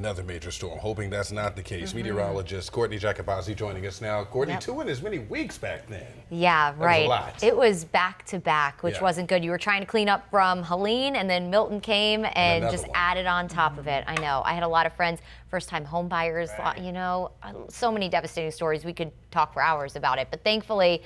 Another major storm. Hoping that's not the case. Meteorologist Courtney Jacobazzi joining us now. Courtney, two in as many weeks back then. Yeah, right. That was a lot. It was back to back, which wasn't good. You were trying to clean up from Helene, and then Milton came and just added on top of it. I know. I had a lot of friends, first-time home buyers. You know, so many devastating stories. We could talk for hours about it, but thankfully,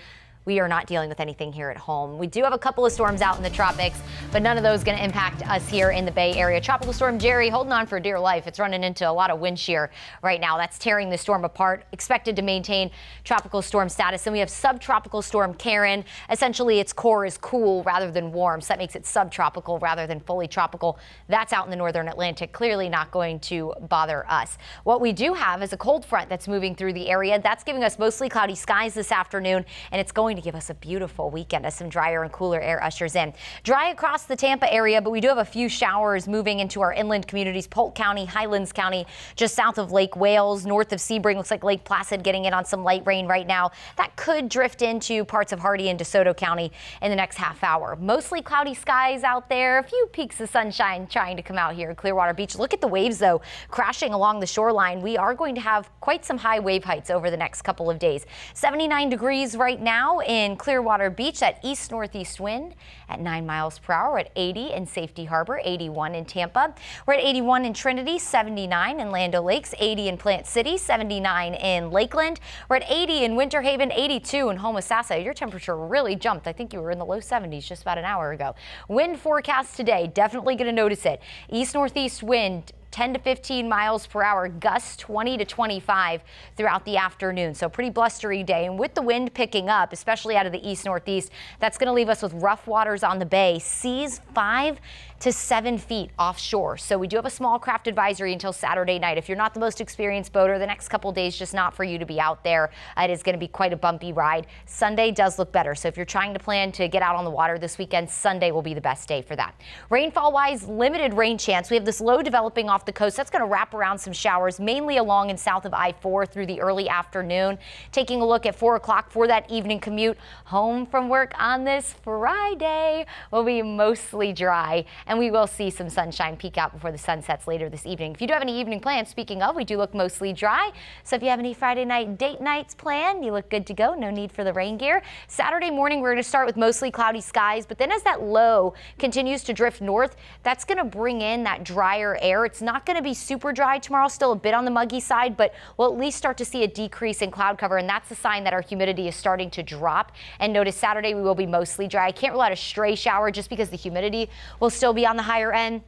we are not dealing with anything here at home. We do have a couple of storms out in the tropics, but none of those going to impact us here in the Bay Area. Tropical Storm Jerry holding on for dear life. It's running into a lot of wind shear right now. That's tearing the storm apart. Expected to maintain tropical storm status. And we have subtropical storm Karen. Essentially, its core is cool rather than warm, so that makes it subtropical rather than fully tropical. That's out in the northern Atlantic. Clearly not going to bother us. What we do have is a cold front that's moving through the area. That's giving us mostly cloudy skies this afternoon, and it's going to give us a beautiful weekend as some drier and cooler air ushers in. Dry across the Tampa area, but we do have a few showers moving into our inland communities. Polk County, Highlands County, just south of Lake Wales, north of Sebring. Looks like Lake Placid getting in on some light rain right now. That could drift into parts of Hardee and DeSoto County in the next half hour. Mostly cloudy skies out there. A few peaks of sunshine trying to come out here at Clearwater Beach. Look at the waves, though, crashing along the shoreline. We are going to have quite some high wave heights over the next couple of days. 79 degrees right now in Clearwater Beach. That east-northeast wind at 9 miles per hour. We're at 80 in Safety Harbor, 81 in Tampa. We're at 81 in Trinity, 79 in Land O'Lakes, 80 in Plant City, 79 in Lakeland. We're at 80 in Winter Haven, 82 in Homosassa. Your temperature really jumped. I think you were in the low 70s just about an hour ago. Wind forecast today, definitely going to notice it. East-northeast wind 10 to 15 miles per hour, gusts 20 to 25 throughout the afternoon. So pretty blustery day. And with the wind picking up, especially out of the east-northeast, that's going to leave us with rough waters on the bay. Seas 5 to 7 feet offshore. So we do have a small craft advisory until Saturday night. If you're not the most experienced boater, the next couple days just not for you to be out there. It is going to be quite a bumpy ride. Sunday does look better. So if you're trying to plan to get out on the water this weekend, Sunday will be the best day for that. Rainfall-wise, limited rain chance. We have this low developing off the coast. That's going to wrap around some showers, mainly along and south of I-4 through the early afternoon. Taking a look at 4 o'clock for that evening commute home from work on this Friday will be mostly dry, and we will see some sunshine peek out before the sun sets later this evening. If you do have any evening plans, speaking of, we do look mostly dry. So if you have any Friday night date nights planned, you look good to go. No need for the rain gear. Saturday morning, we're going to start with mostly cloudy skies, but then as that low continues to drift north, that's going to bring in that drier air. It's not going to be super dry tomorrow, still a bit on the muggy side, but we'll at least start to see a decrease in cloud cover, and that's a sign that our humidity is starting to drop. And notice Saturday we will be mostly dry. I can't rule out a stray shower just because the humidity will still be on the higher end.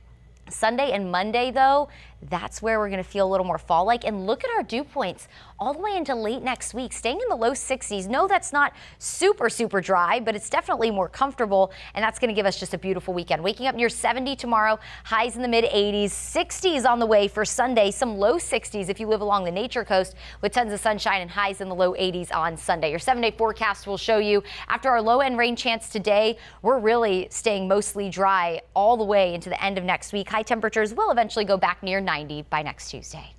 Sunday and Monday, though, that's where we're going to feel a little more fall-like. And look at our dew points all the way into late next week, staying in the low 60s. No, that's not super dry, but it's definitely more comfortable, and that's going to give us just a beautiful weekend. Waking up near 70 tomorrow, highs in the mid-80s, 60s on the way for Sunday, some low 60s if you live along the Nature Coast with tons of sunshine and highs in the low 80s on Sunday. Your 7-day forecast will show you after our low-end rain chance today, we're really staying mostly dry all the way into the end of next week. High temperatures will eventually go back near 90 by next Tuesday.